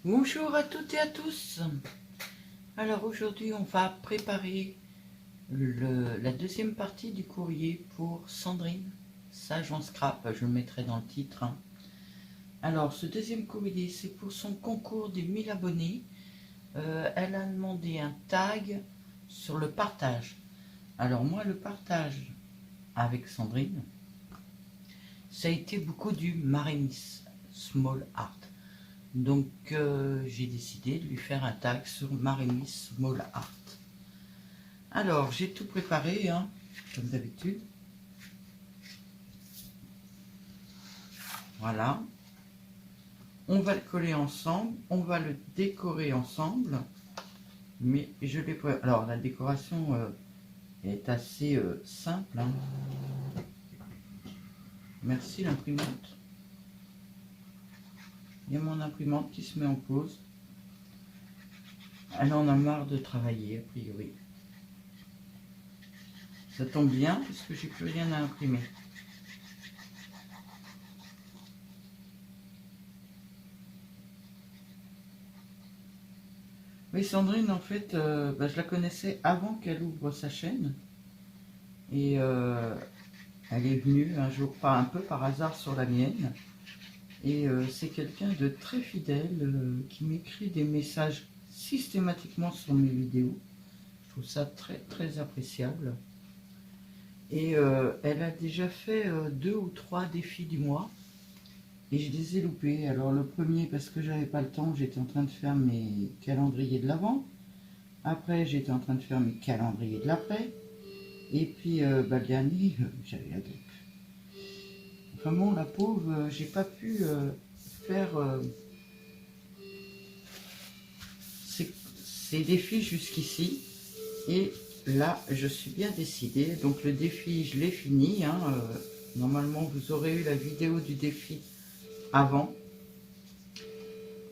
Bonjour à toutes et à tous. Alors aujourd'hui on va préparer la deuxième partie du courrier pour Sandrine, Sage en scrap, je le mettrai dans le titre. Alors ce deuxième courrier c'est pour son concours des 1000 abonnés. Elle a demandé un tag sur le partage. Alors moi le partage avec Sandrine, ça a été beaucoup du Marimis Small Art. Donc j'ai décidé de lui faire un tag sur Marimis Small Art. Alors j'ai tout préparé, hein, comme d'habitude. Voilà. On va le coller ensemble, on va le décorer ensemble. Mais je l'ai préparé. Alors la décoration est assez simple. Hein. Merci l'imprimante. Il y a mon imprimante qui se met en pause. Elle en a marre de travailler, a priori. Ça tombe bien, parce que j'ai plus rien à imprimer. Oui, Sandrine, en fait, je la connaissais avant qu'elle ouvre sa chaîne. Et elle est venue un jour, pas un peu par hasard, sur la mienne. Et c'est quelqu'un de très fidèle qui m'écrit des messages systématiquement sur mes vidéos. Je trouve ça très très appréciable. Et elle a déjà fait 2 ou 3 défis du mois. Et je les ai loupés. Alors le premier parce que j'avais pas le temps, j'étais en train de faire mes calendriers de l'avant. Après j'étais en train de faire mes calendriers de l'après. Et puis le dernier, j'avais la grippe. Enfin bon, la pauvre, j'ai pas pu faire ces défis jusqu'ici. Et là, je suis bien décidée. Donc le défi, je l'ai fini. Hein, normalement, vous aurez eu la vidéo du défi avant.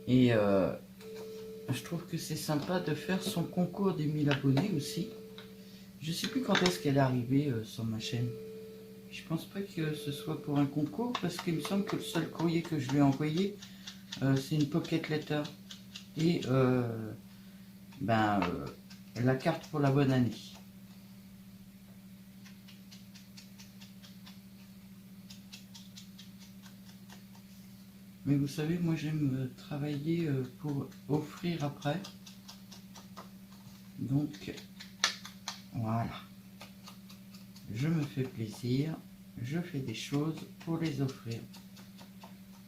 Et je trouve que c'est sympa de faire son concours des 1000 abonnés aussi. Je sais plus quand est-ce qu'elle est arrivée sur ma chaîne. Je pense pas que ce soit pour un concours parce qu'il me semble que le seul courrier que je lui ai envoyé, c'est une pocket letter et la carte pour la bonne année. Mais vous savez, moi j'aime travailler pour offrir après. Donc voilà, je me fais plaisir, je fais des choses pour les offrir.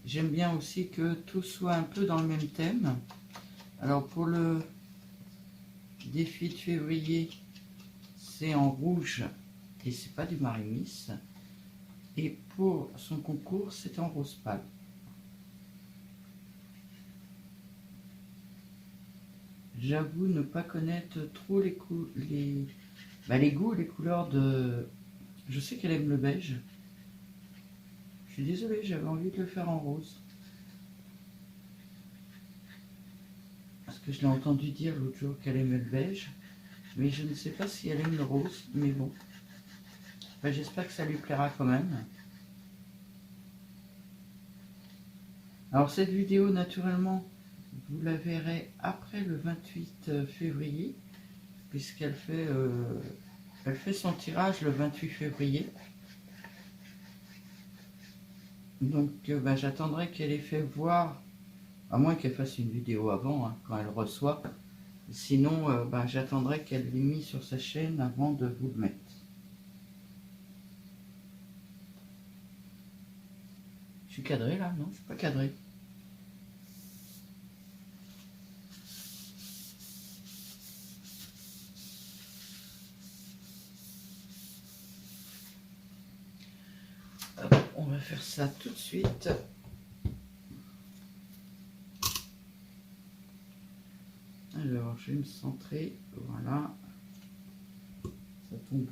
J'aime bien aussi que tout soit un peu dans le même thème. Alors pour le défi de février, c'est en rouge et c'est pas du Marimis. Et pour son concours, c'est en rose pâle. J'avoue ne pas connaître trop les goûts, les couleurs de... Je sais qu'elle aime le beige. Je suis désolée, j'avais envie de le faire en rose. Parce que je l'ai entendu dire l'autre jour qu'elle aimait le beige. Mais je ne sais pas si elle aime le rose, mais bon. Enfin, j'espère que ça lui plaira quand même. Alors cette vidéo, naturellement, vous la verrez après le 28 février, puisqu'elle fait, elle fait son tirage le 28 février. Donc j'attendrai qu'elle ait fait voir, à moins qu'elle fasse une vidéo avant, hein, quand elle reçoit. Sinon, j'attendrai qu'elle l'ait mis sur sa chaîne avant de vous le mettre. Je suis cadré là? Non, je suis pas cadré. On va faire ça tout de suite. Alors, je vais me centrer. Voilà. Ça tombe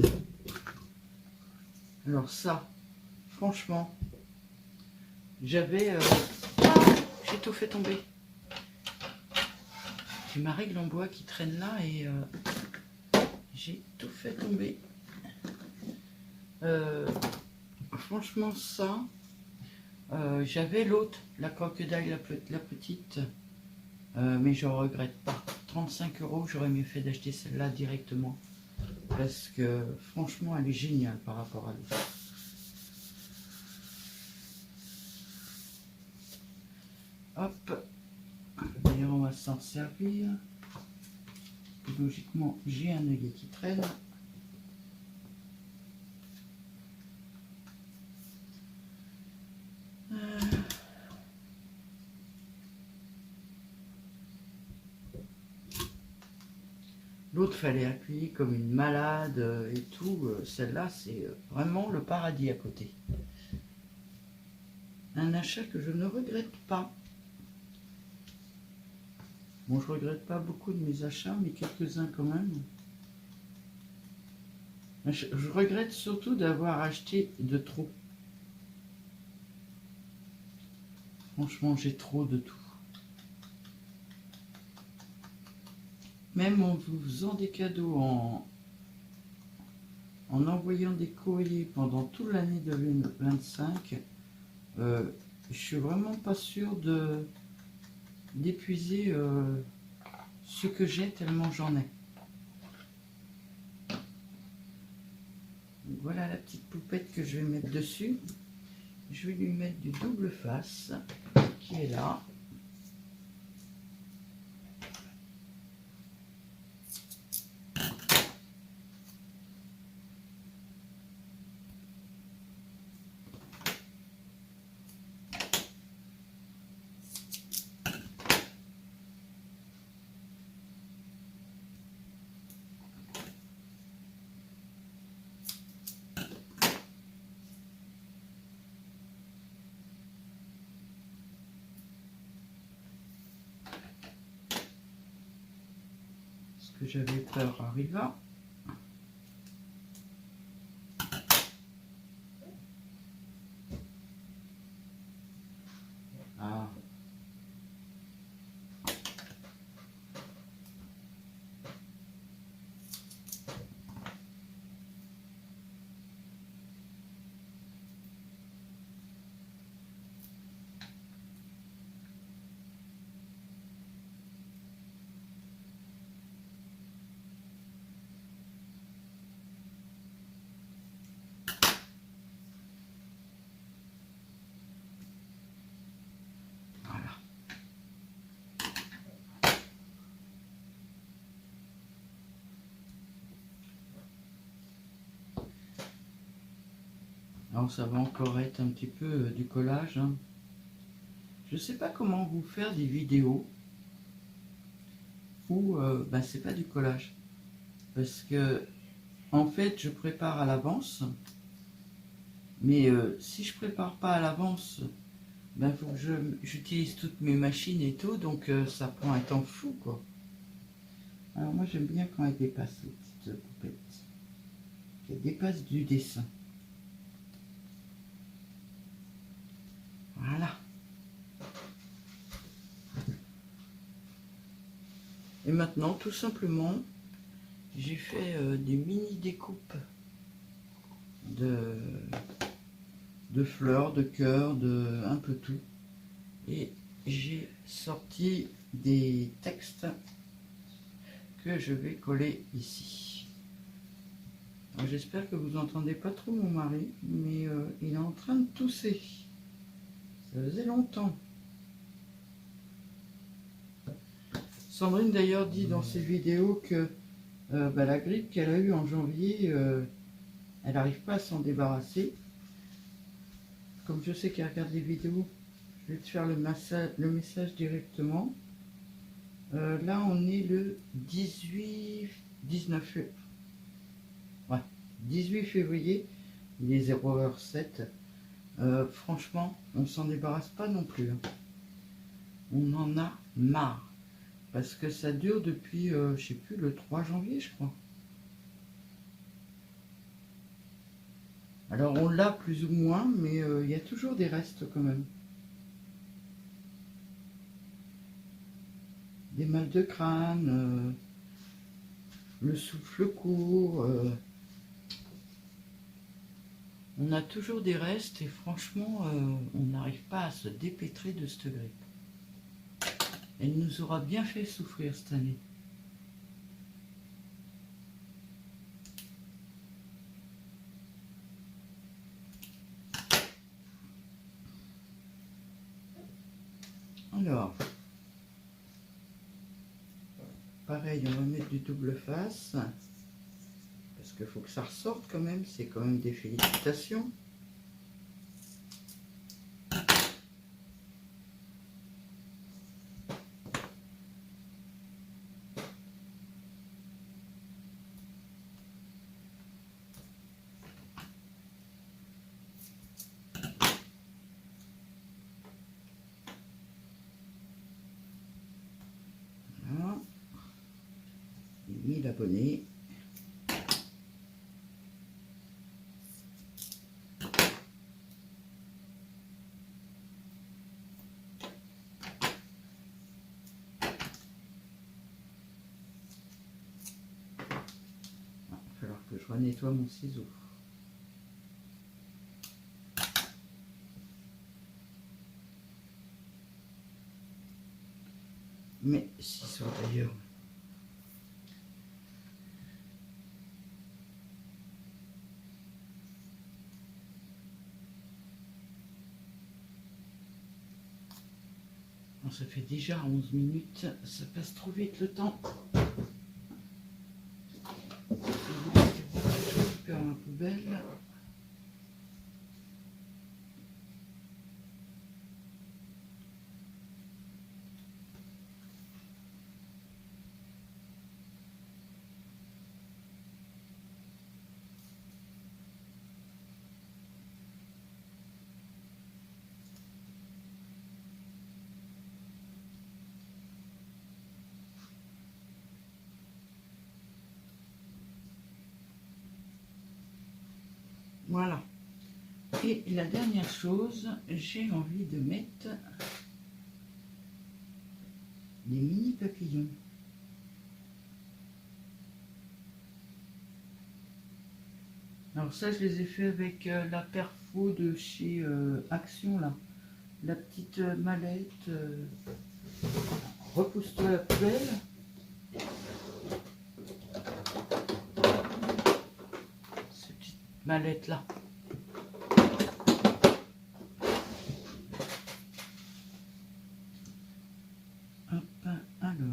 là. Alors ça, franchement, j'avais... j'ai tout fait tomber. J'ai ma règle en bois qui traîne là et j'ai tout fait tomber. franchement, ça, j'avais l'autre, la crocodile, la petite, mais je regrette pas. 35 €, j'aurais mieux fait d'acheter celle-là directement. Parce que franchement, elle est géniale par rapport à l'autre. Hop, d'ailleurs, on va s'en servir. Logiquement, j'ai un œillet qui traîne. L'autre, fallait appuyer comme une malade et tout. Celle-là, c'est vraiment le paradis à côté. Un achat que je ne regrette pas. Bon, je regrette pas beaucoup de mes achats, mais quelques-uns quand même. Je regrette surtout d'avoir acheté de trop. Franchement, j'ai trop de tout. Même en vous faisant des cadeaux, en envoyant des courriers pendant toute l'année 2025, je suis vraiment pas sûr d'épuiser ce que j'ai tellement j'en ai. Donc voilà la petite poupette que je vais mettre dessus. Je vais lui mettre du double face qui est là. Que j'avais peur arriva. Ah. Voilà. Alors ça va encore être un petit peu du collage. Hein. Je sais pas comment vous faire des vidéos où bah, c'est pas du collage. Parce que en fait je prépare à l'avance. Mais si je prépare pas à l'avance, ben faut que j'utilise toutes mes machines et tout, donc ça prend un temps fou quoi. Alors moi j'aime bien quand elle dépasse les petites poupettes. Qu'elle dépasse du dessin. Voilà. Et maintenant tout simplement j'ai fait des mini découpes de fleurs, de cœurs, de un peu tout. Et j'ai sorti des textes que je vais coller ici. J'espère que vous n'entendez pas trop mon mari, mais il est en train de tousser. Ça faisait longtemps. Sandrine d'ailleurs dit dans ses vidéos que bah, la grippe qu'elle a eue en janvier, elle n'arrive pas à s'en débarrasser. Comme je sais qu'elle regarde les vidéos, je vais te faire le message directement. Là on est le 19 février, il est 0h07. Franchement, on s'en débarrasse pas non plus. Hein. On en a marre. Parce que ça dure depuis, je sais plus, le 3 janvier, je crois. Alors on l'a plus ou moins, mais il y a toujours des restes quand même. Des mal de crâne, le souffle court. On a toujours des restes et franchement, on n'arrive pas à se dépêtrer de cette grippe. Elle nous aura bien fait souffrir cette année. Alors, pareil, on va mettre du double face. Parce qu'il faut que ça ressorte quand même. C'est quand même des félicitations. Voilà. 1000 abonnés. Il va falloir que je renettoie mon ciseau. Mais ciseaux d'ailleurs. Bon, ça fait déjà 11 minutes, ça passe trop vite le temps. Je récupère ma poubelle. Voilà. Et la dernière chose, j'ai envie de mettre des mini papillons. Alors ça, je les ai fait avec la perfo de chez Action, là. La petite mallette. Repousse-toi la poubelle. Cette petite mallette là. Hop, alors.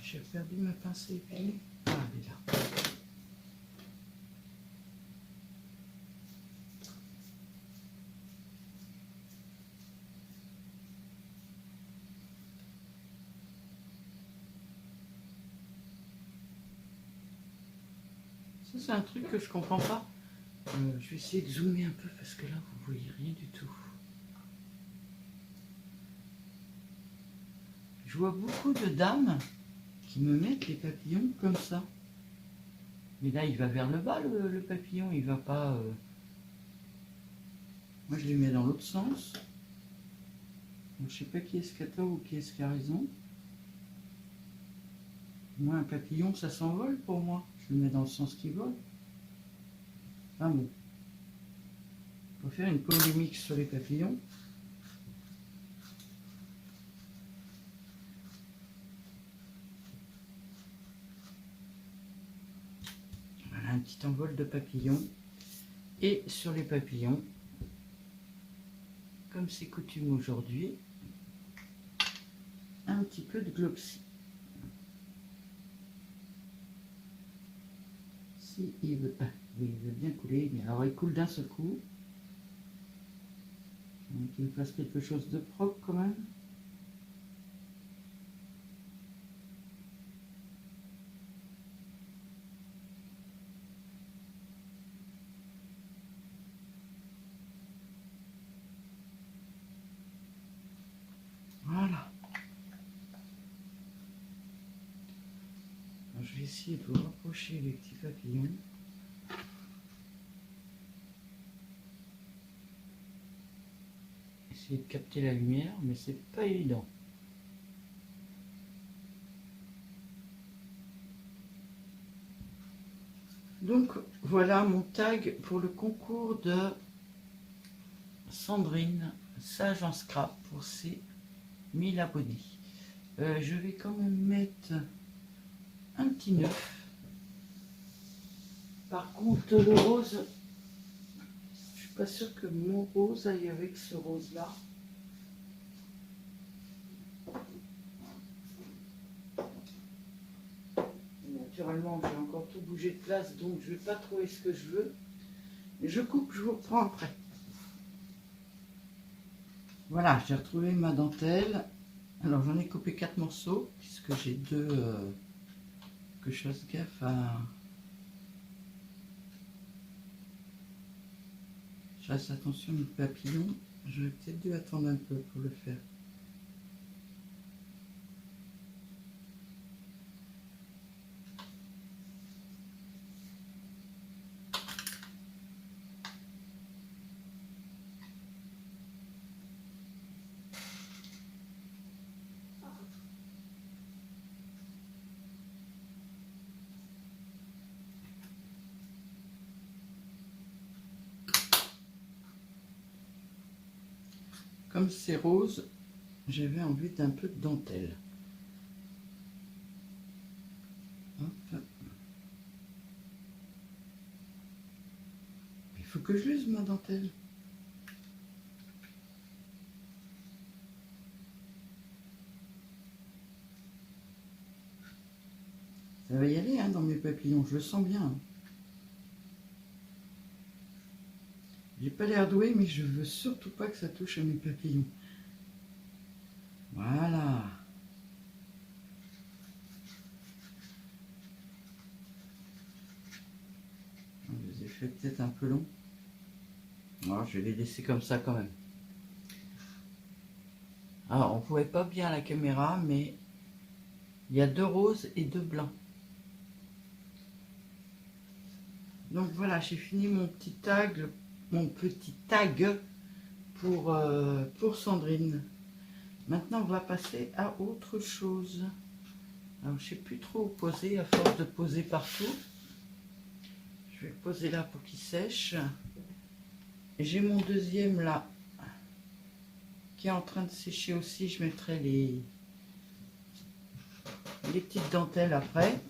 J'ai perdu ma pince à épiler. Ah, elle est là. Ça, c'est un truc que je comprends pas. Je vais essayer de zoomer un peu parce que là, vous voyez rien du tout. Je vois beaucoup de dames qui me mettent les papillons comme ça. Mais là, il va vers le bas, le papillon. Il va pas... Moi, je les mets dans l'autre sens. Donc, je sais pas qui est-ce qui a tort ou qui est-ce qui a raison. Moi, un papillon, ça s'envole pour moi. Je le mets dans le sens qui vole. Ah bon. On va faire une polémique sur les papillons. Voilà, un petit envol de papillons. Et sur les papillons, comme c'est coutume aujourd'hui, un petit peu de Glopsy. Si il veut, oui, il veut bien couler, mais alors il coule d'un seul coup. Donc il me fasse quelque chose de propre quand même. je vais essayer de vous rapprocher les petits papillons. Essayer de capter la lumière, mais c'est pas évident. Donc voilà mon tag pour le concours de Sandrine Sage en Scrap pour ses 1000 abonnés. Je vais quand même mettre un petit neuf. Par contre le rose, je suis pas sûre que mon rose aille avec ce rose là. Naturellement j'ai encore tout bougé de place, donc je vais pas trouver ce que je veux. Je coupe, je vous reprends après. Voilà, j'ai retrouvé ma dentelle. Alors j'en ai coupé 4 morceaux, puisque j'ai deux que je fasse gaffe à... Je fasse attention aux papillons. J'aurais peut-être dû attendre un peu pour le faire. Comme c'est rose, j'avais envie d'un peu de dentelle. Hop. Il faut que je l'use ma dentelle. Ça va y aller hein, dans mes papillons, je le sens bien. J'ai pas l'air doué, mais je veux surtout pas que ça touche à mes papillons. Voilà. Je les ai fait peut-être un peu long. Alors, je vais les laisser comme ça quand même. Alors, on ne voit pas bien à la caméra, mais il y a 2 roses et 2 blancs. Donc voilà, j'ai fini mon petit tag pour Sandrine. Maintenant, on va passer à autre chose. Alors, je ne sais plus trop où poser, à force de poser partout. Je vais le poser là pour qu'il sèche. J'ai mon deuxième là, qui est en train de sécher aussi. Je mettrai les petites dentelles après.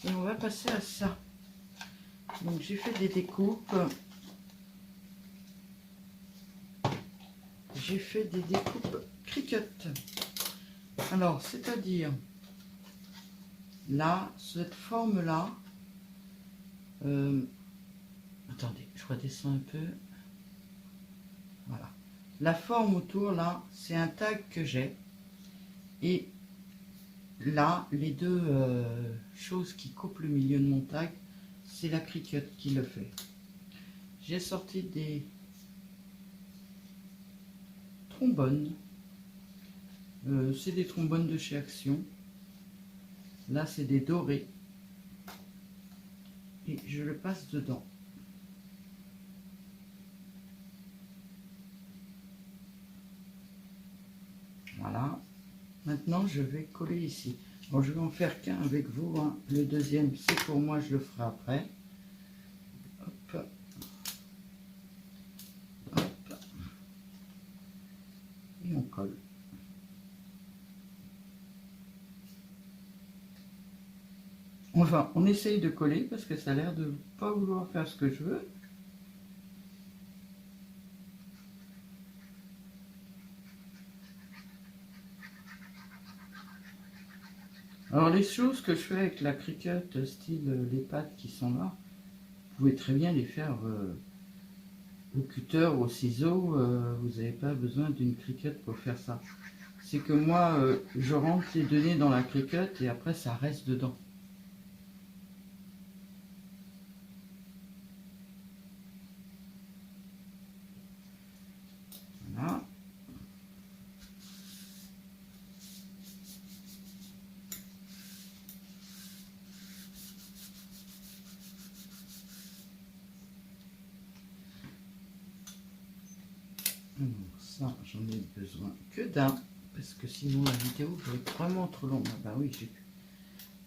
Et on va passer à ça. Donc, j'ai fait des découpes. J'ai fait des découpes Cricut. Alors, c'est-à-dire, là, cette forme-là, attendez, je redescends un peu. Voilà. La forme autour, là, c'est un tag que j'ai. Et là, les deux choses qui coupent le milieu de mon tag, c'est la Cricut qui le fait. J'ai sorti des trombones. C'est des trombones de chez Action. Là, c'est des dorés. Et je le passe dedans. Voilà. Maintenant, je vais coller ici. Bon, je vais en faire qu'un avec vous. Hein. Le deuxième, c'est pour moi, je le ferai après. Hop. Hop. Et on colle. Enfin, on essaye de coller parce que ça a l'air de pas vouloir faire ce que je veux. Alors les choses que je fais avec la Cricut, style les pattes qui sont là, vous pouvez très bien les faire au cutter ou au ciseau. Vous n'avez pas besoin d'une Cricut pour faire ça. C'est que moi, je rentre les données dans la Cricut et après ça reste dedans. Voilà. Ça, j'en ai besoin que d'un, parce que sinon la vidéo va être vraiment trop longue. Ah bah oui,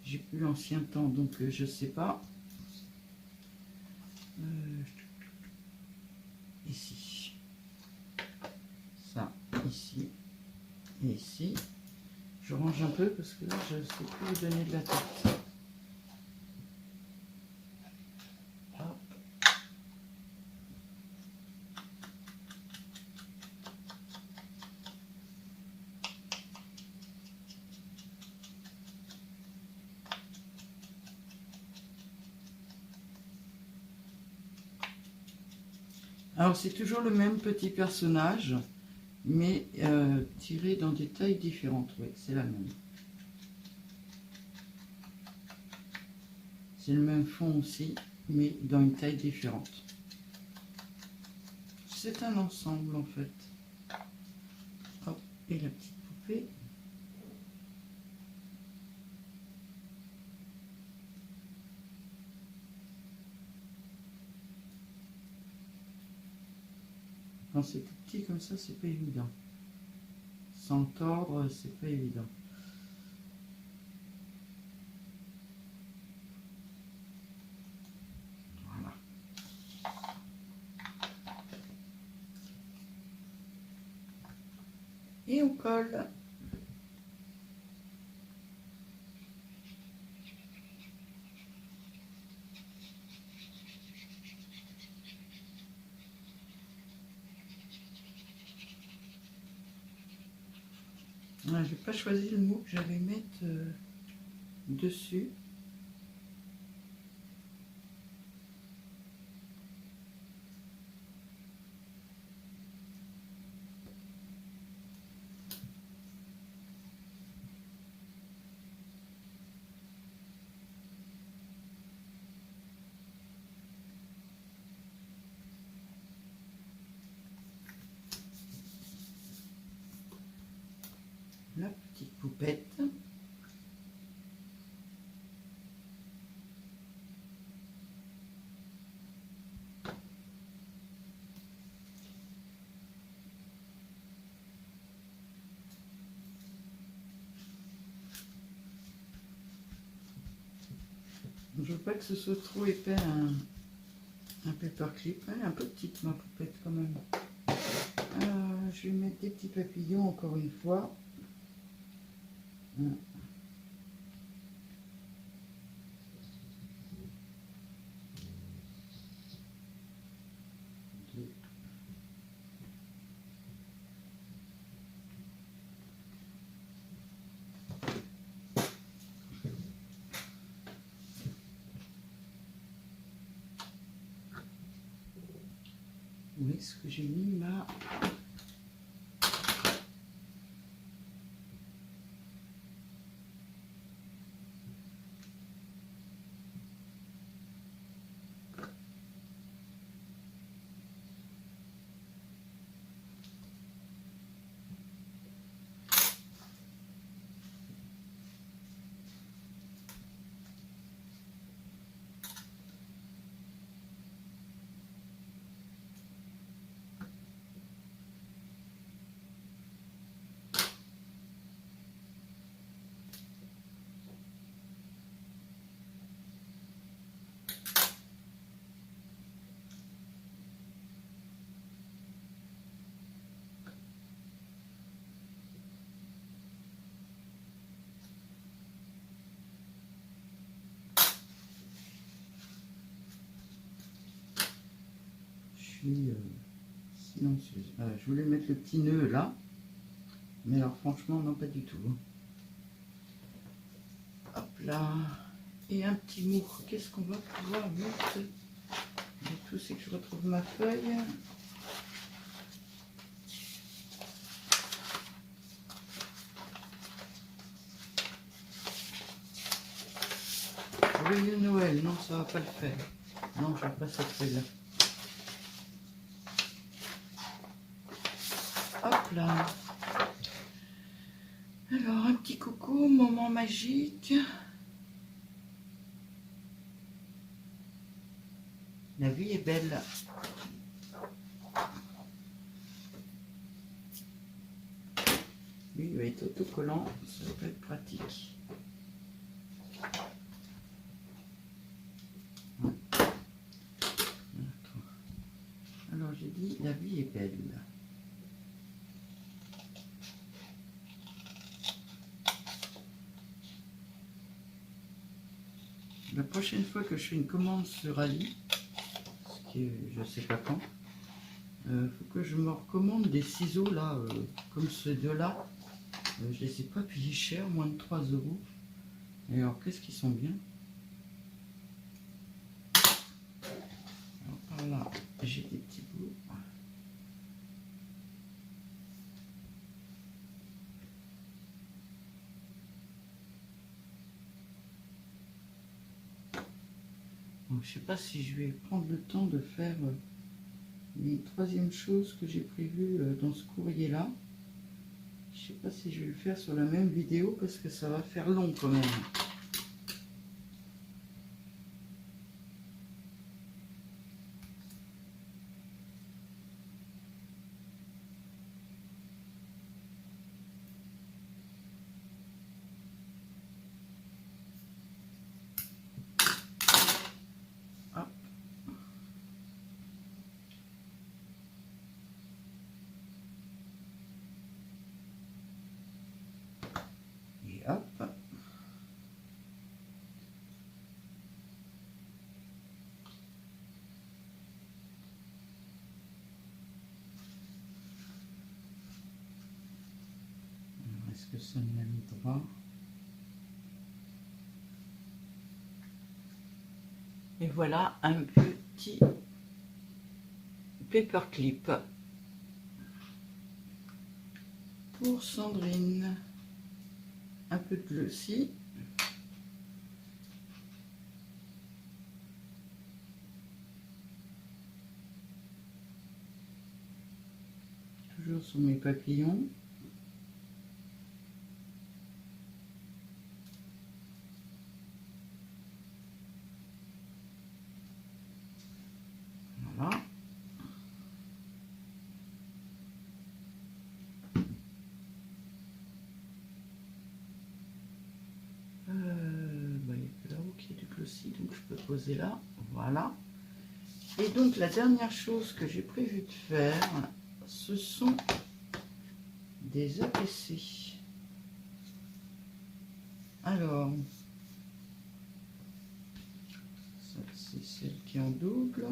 j'ai plus l'ancien temps, donc je sais pas. Ici. Ça, ici. Et ici. Je range un peu parce que là, je ne sais plus où donner de la tête. Hop. Alors, c'est toujours le même petit personnage, mais tiré dans des tailles différentes. Oui, c'est la même. C'est le même fond aussi, mais dans une taille différente. C'est un ensemble en fait. Hop, et la petite poupée. Quand c'est tout petit comme ça, c'est pas évident. Sans tordre, c'est pas évident. Voilà. Et on colle. Je n'ai pas choisi le mot que j'allais mettre dessus. La petite poupette. Je veux pas que ce soit trop épais un paperclip. Elle est un peu petite ma poupette quand même. Je vais mettre des petits papillons encore une fois. Où est-ce que j'ai mis ma... silencieuse. Je voulais mettre le petit nœud là, mais alors franchement non, pas du tout. Hop là, et un petit mou. Qu'est-ce qu'on va pouvoir mettre? Le tout c'est que je retrouve ma feuille. Joyeux Noël, non ça va pas le faire. Non, je veux pas cette feuille là. Hop là. Alors, un petit coucou, moment magique. La vie est belle. Lui, il va être autocollant, ça va être pratique. Ouais. Alors j'ai dit, la vie est belle. La prochaine fois que je fais une commande sur Ali, ce qui est, je sais pas quand, faut que je me recommande des ciseaux là, comme ces deux-là. Je les ai pas payés cher, moins de 3 euros. Et alors, qu'est-ce qu'ils sont bien? Alors, par là, j'ai des petits bouts. Donc, je sais pas si je vais prendre le temps de faire une troisième chose que j'ai prévue dans ce courrier-là. Je sais pas si je vais le faire sur la même vidéo parce que ça va faire long quand même. Hop. Et hop. Est-ce que ça me l'a mis droit? Et voilà un petit paperclip pour Sandrine. Un peu de bleu aussi. Toujours sur mes papillons. Voilà. Bah, il y a que là-haut qui est du glossy, donc je peux poser là. Voilà. Et donc la dernière chose que j'ai prévu de faire, ce sont des APC. Alors, ça c'est celle qui est en double.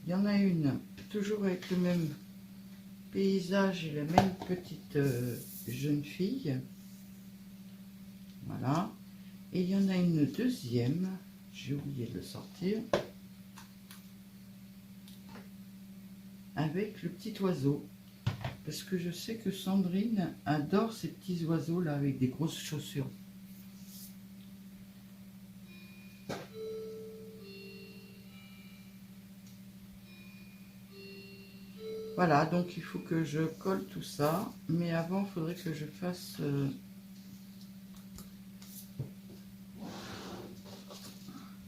Il y en a une, toujours avec le même paysage et la même petite jeune fille. Voilà. Et il y en a une deuxième, j'ai oublié de le sortir, avec le petit oiseau. Parce que je sais que Sandrine adore ces petits oiseaux là avec des grosses chaussures. Voilà, donc il faut que je colle tout ça. Mais avant, il faudrait que je fasse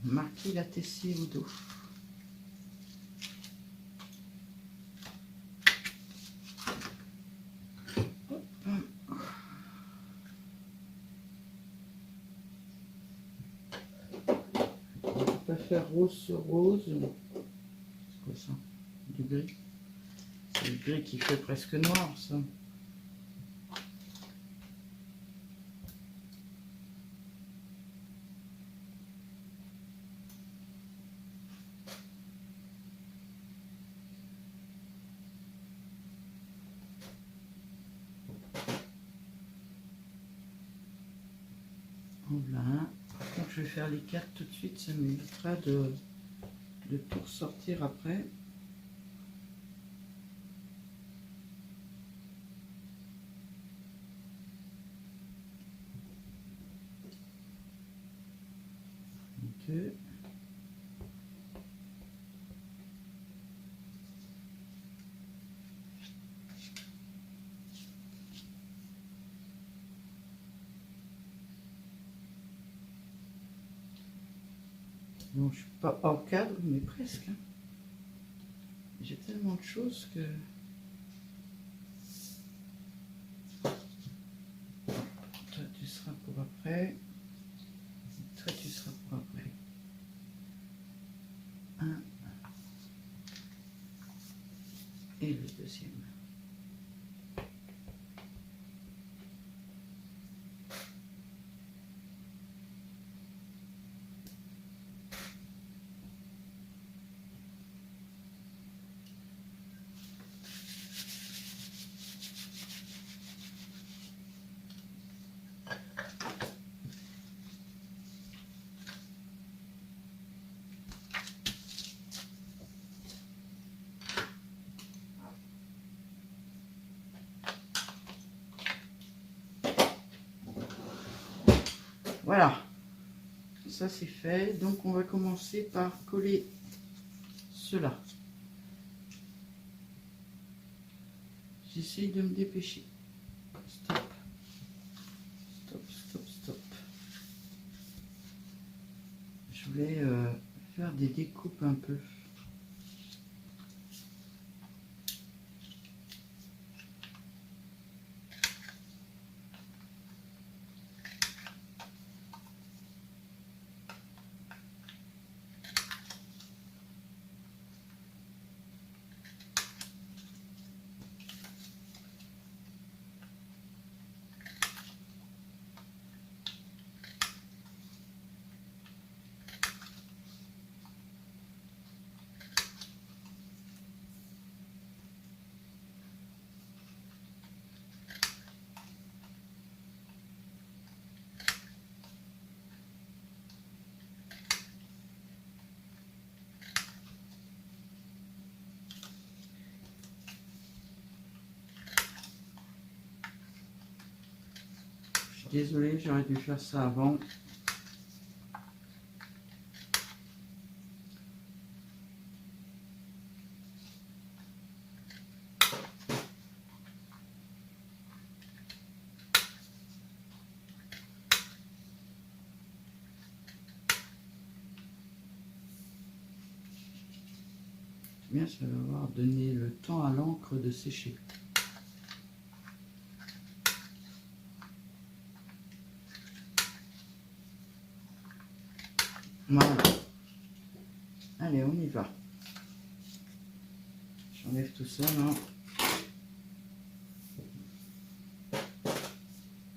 marquer la tessie au dos. On va faire rose sur rose. C'est quoi ça? Du gris. C'est le gris qui fait presque noir, ça. Voilà. Par contre, je vais faire les cartes tout de suite, ça m'évitera de tout ressortir après. Ok. Bon, je suis pas hors cadre, mais presque. J'ai tellement tellement de choses que... Toi, tu seras pour après. Toi, tu seras pour après. Un. Et le deuxième. Voilà, ça c'est fait. Donc on va commencer par coller cela. J'essaye de me dépêcher. Stop. Stop, stop, stop. Je voulais faire des découpes un peu. Désolée, j'aurais dû faire ça avant. Bien, ça va avoir donné le temps à l'encre de sécher. Voilà. Allez, on y va. J'enlève tout ça là.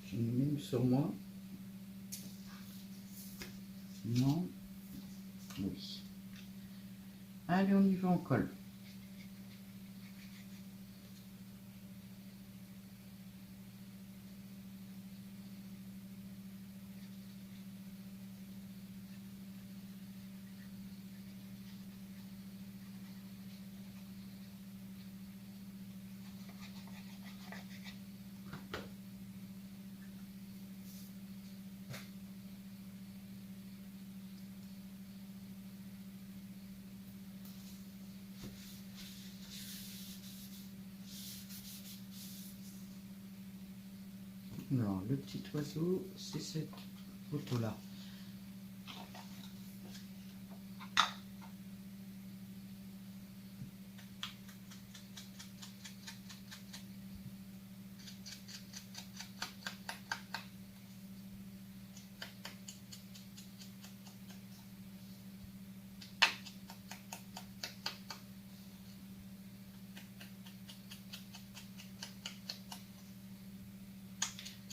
J'en ai même sur moi. Non. Oui. Allez, on y va, on colle. Alors, le petit oiseau, c'est cette photo-là.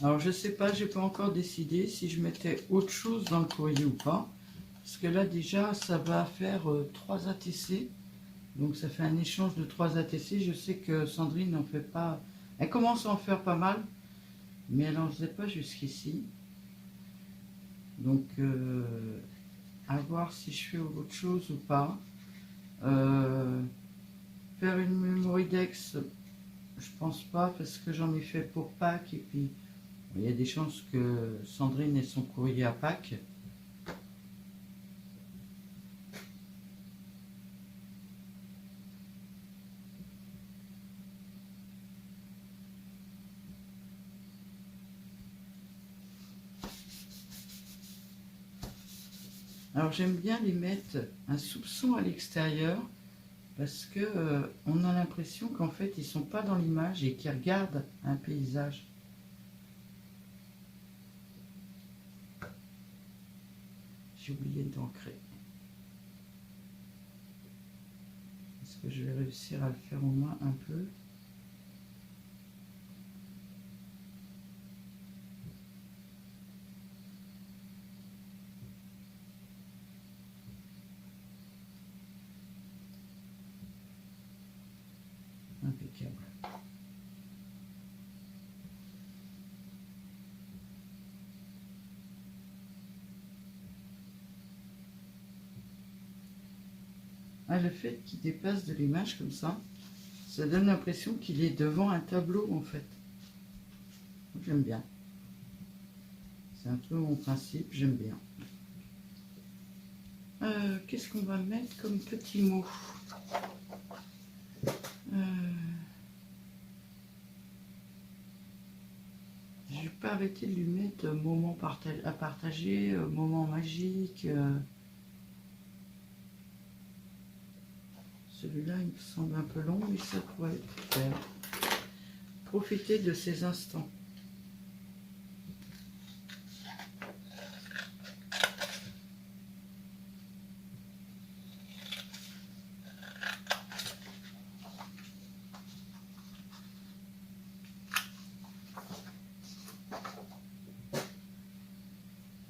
Alors, je sais pas, j'ai pas encore décidé si je mettais autre chose dans le courrier ou pas. Parce que là, déjà, ça va faire 3 ATC. Donc, ça fait un échange de 3 ATC. Je sais que Sandrine n'en fait pas... Elle commence à en faire pas mal. Mais elle n'en faisait pas jusqu'ici. Donc, à voir si je fais autre chose ou pas. Faire une Mémoridex, je pense pas, parce que j'en ai fait pour Pâques. Et puis, il y a des chances que Sandrine ait son courrier à Pâques. Alors j'aime bien les mettre un soupçon à l'extérieur parce que on a l'impression qu'en fait ils sont pas dans l'image et qu'ils regardent un paysage. J'ai oublié d'ancrer. Est-ce que je vais réussir à le faire au moins un peu? Impeccable. Ah, le fait qu'il dépasse de l'image comme ça donne l'impression qu'il est devant un tableau en fait. J'aime bien. C'est un peu mon principe, j'aime bien. Qu'est-ce qu'on va mettre comme petit mot? Je vais pas arrêter de lui mettre moment à partager, moment magique. Celui-là, il me semble un peu long, mais ça pourrait être fait. Profiter de ces instants.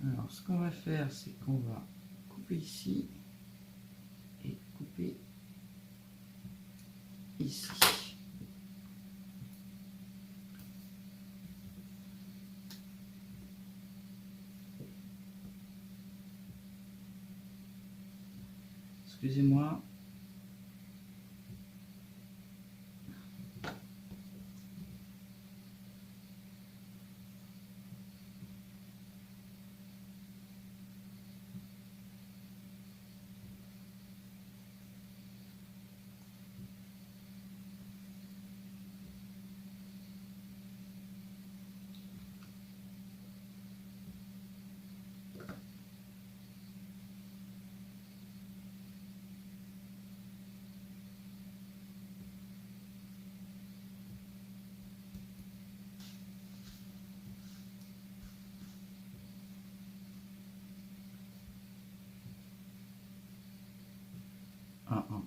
Alors, ce qu'on va faire, c'est qu'on va couper ici et couper ici. Excusez-moi. Ah, ah.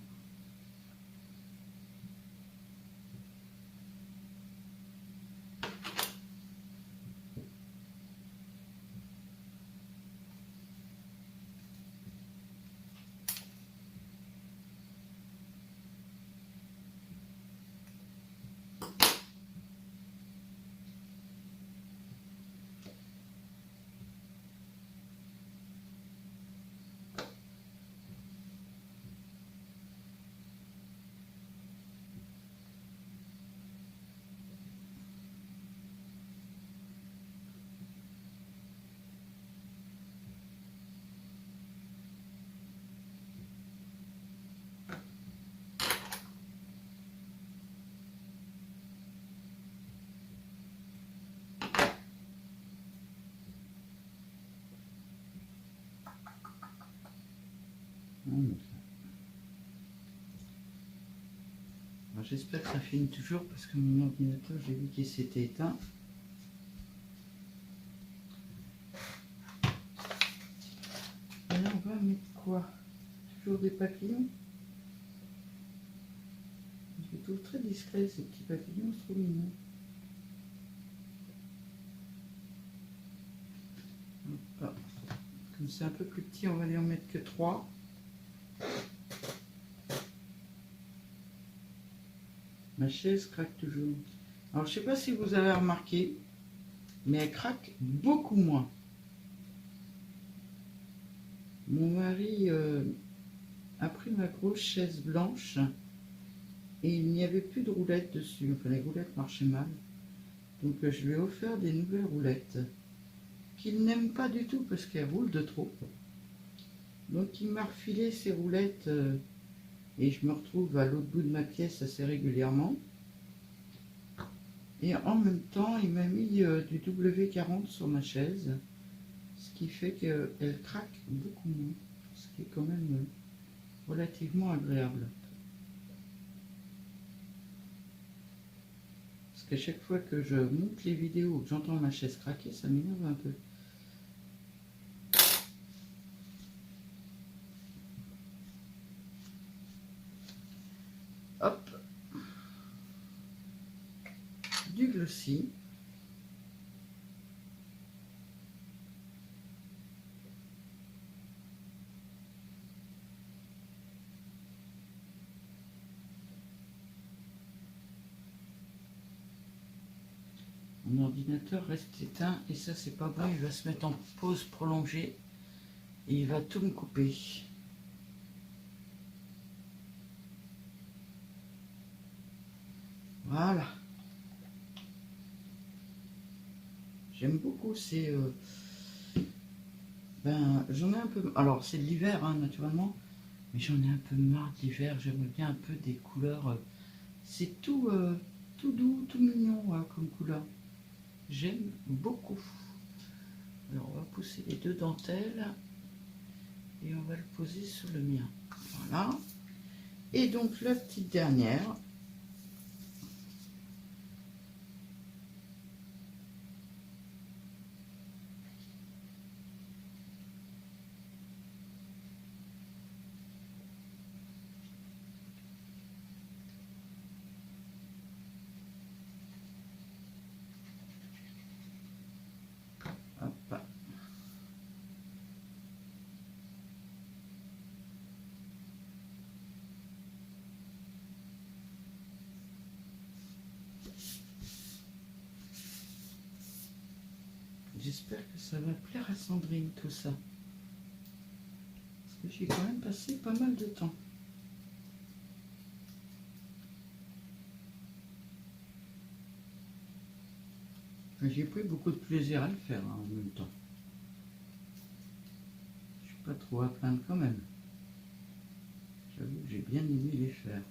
J'espère que ça filme toujours parce que mon ordinateur, j'ai vu qu'il s'était éteint. Et là, on va mettre quoi? Toujours des papillons. Je les trouve très discrets, ces petits papillons, c'est trop mignon. Comme c'est un peu plus petit, on va aller en mettre que 3. Ma chaise craque toujours. Alors, je ne sais pas si vous avez remarqué, mais elle craque beaucoup moins. Mon mari a pris ma grosse chaise blanche et il n'y avait plus de roulettes dessus. Enfin, les roulettes marchaient mal. Donc, je lui ai offert des nouvelles roulettes qu'il n'aime pas du tout parce qu'elles roulent de trop. Donc, il m'a refilé ces roulettes et je me retrouve à l'autre bout de ma pièce assez régulièrement. Et en même temps, il m'a mis du W40 sur ma chaise, ce qui fait qu'elle craque beaucoup moins, ce qui est quand même relativement agréable. qu'à chaque fois que je monte les vidéos ou que j'entends ma chaise craquer, ça m'énerve un peu. Hop, du glossy. Mon ordinateur reste éteint et ça c'est pas bon, il va se mettre en pause prolongée et il va tout me couper. Voilà. J'aime beaucoup ces... ben, j'en ai un peu... Alors c'est de l'hiver hein, naturellement, mais j'en ai un peu marre de l'hiver, j'aimerais bien un peu des couleurs... c'est tout, tout doux, tout mignon comme couleur. J'aime beaucoup. Alors on va pousser les deux dentelles et on va le poser sur le mien. Voilà. Et donc la petite dernière. Hop. J'espère que ça va plaire à Sandrine tout ça. Parce que j'ai quand même passé pas mal de temps. J'ai pris beaucoup de plaisir à le faire hein, en même temps. Je suis pas trop à plaindre quand même. J'avoue que j'ai bien aimé les faire.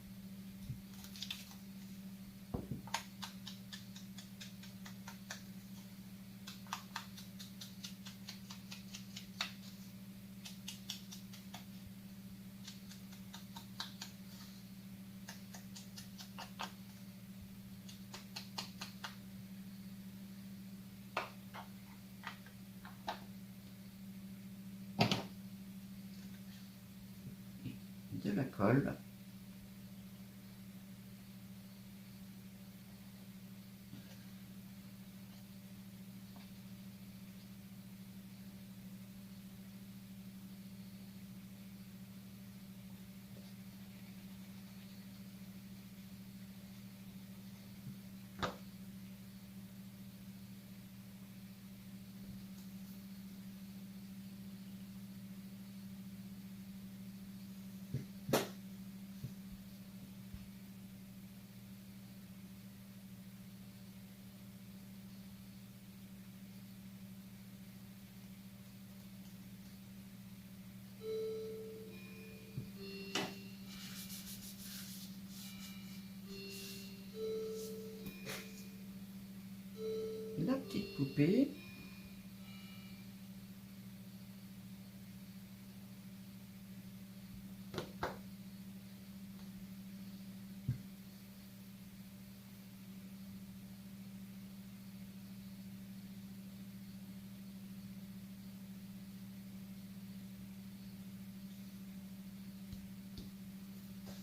De la colle. La petite poupée.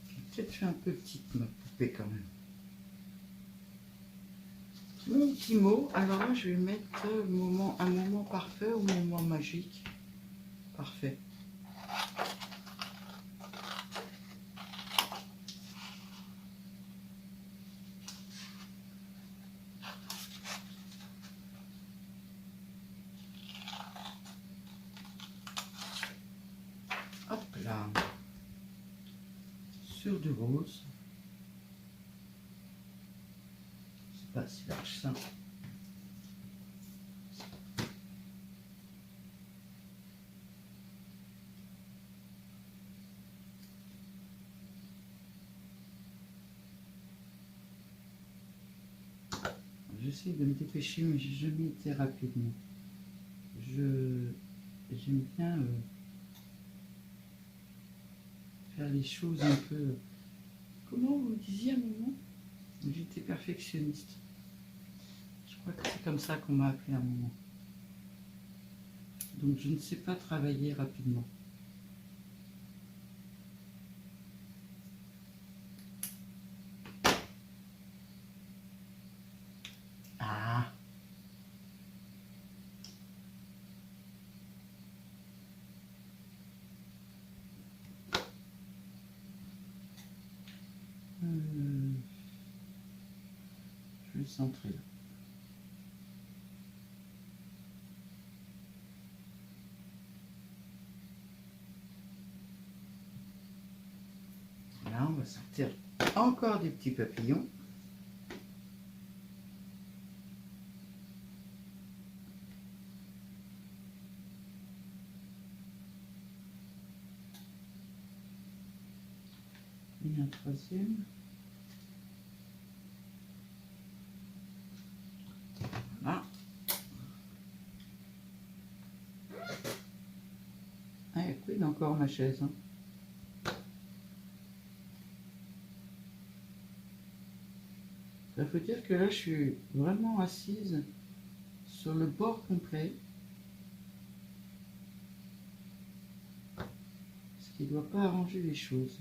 J'ai peut-être fait un peu petite ma poupée quand même. Mon petit mot, alors là je vais mettre un moment parfait ou moment magique. Parfait. Hop là. Sur du rose. C'est pas si large ça. J'essaie de me dépêcher, mais j'ai jamais été rapidement. J'aime bien faire les choses un peu... Comment vous disiez à un moment? J'étais perfectionniste. crois que c'est comme ça qu'on m'a appelé à un moment. Donc je ne sais pas travailler rapidement. Ah, je vais centrer là. Là, on va sortir encore des petits papillons. Et un troisième. Voilà. Ah, il couine encore ma chaise. Hein. Il faut dire que là, je suis vraiment assise sur le bord complet. Ce qui ne doit pas arranger les choses.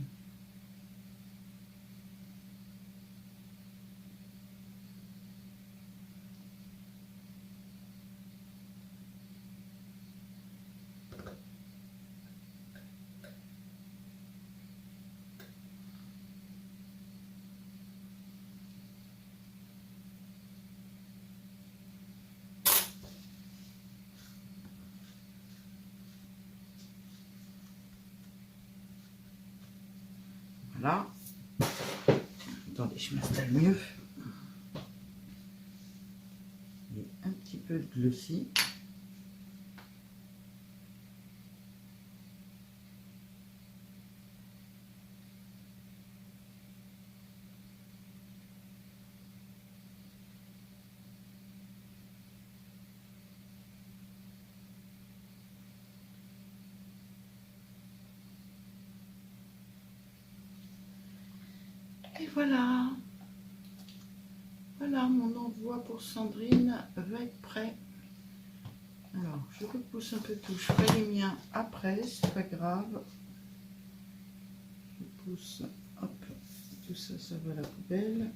Voilà. Attendez, je m'installe mieux. Et un petit peu de glossy. Et voilà. Voilà, mon envoi pour Sandrine va être prêt. Alors, je repousse un peu tout. Je ferai les miens après, c'est pas grave. Je pousse, hop, tout ça, ça va à la poubelle.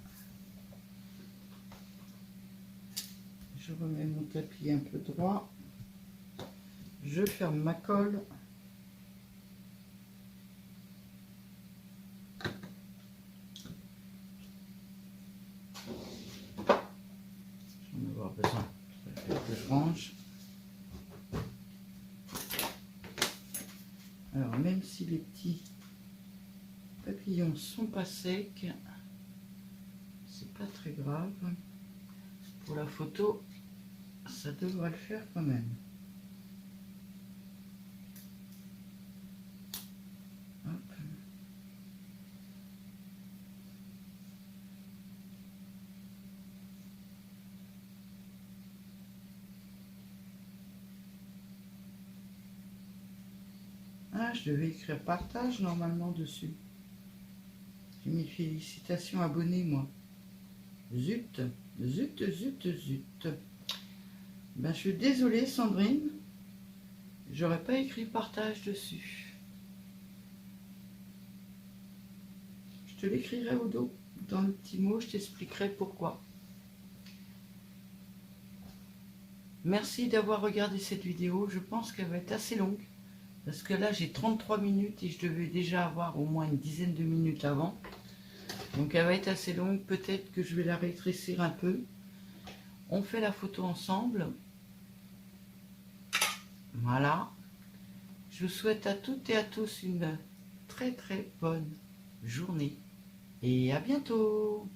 Je remets mon tapis un peu droit. Je ferme ma colle. J'en vais avoir besoin. Ça fait que je range. Alors, même si les petits papillons sont pas secs, c'est pas très grave. Pour la photo, ça devrait le faire quand même. Hop. Ah, je devais écrire partage normalement dessus. J'ai mis félicitations abonnés, moi. Zut, zut, zut, zut. Ben, je suis désolée, Sandrine. J'aurais pas écrit partage dessus. Je te l'écrirai au dos. Dans le petit mot, je t'expliquerai pourquoi. Merci d'avoir regardé cette vidéo. Je pense qu'elle va être assez longue. Parce que là, j'ai 33 minutes et je devais déjà avoir au moins une dizaine de minutes avant. Donc, elle va être assez longue. Peut-être que je vais la rétrécir un peu. On fait la photo ensemble. Voilà. Je vous souhaite à toutes et à tous une très très bonne journée. Et à bientôt!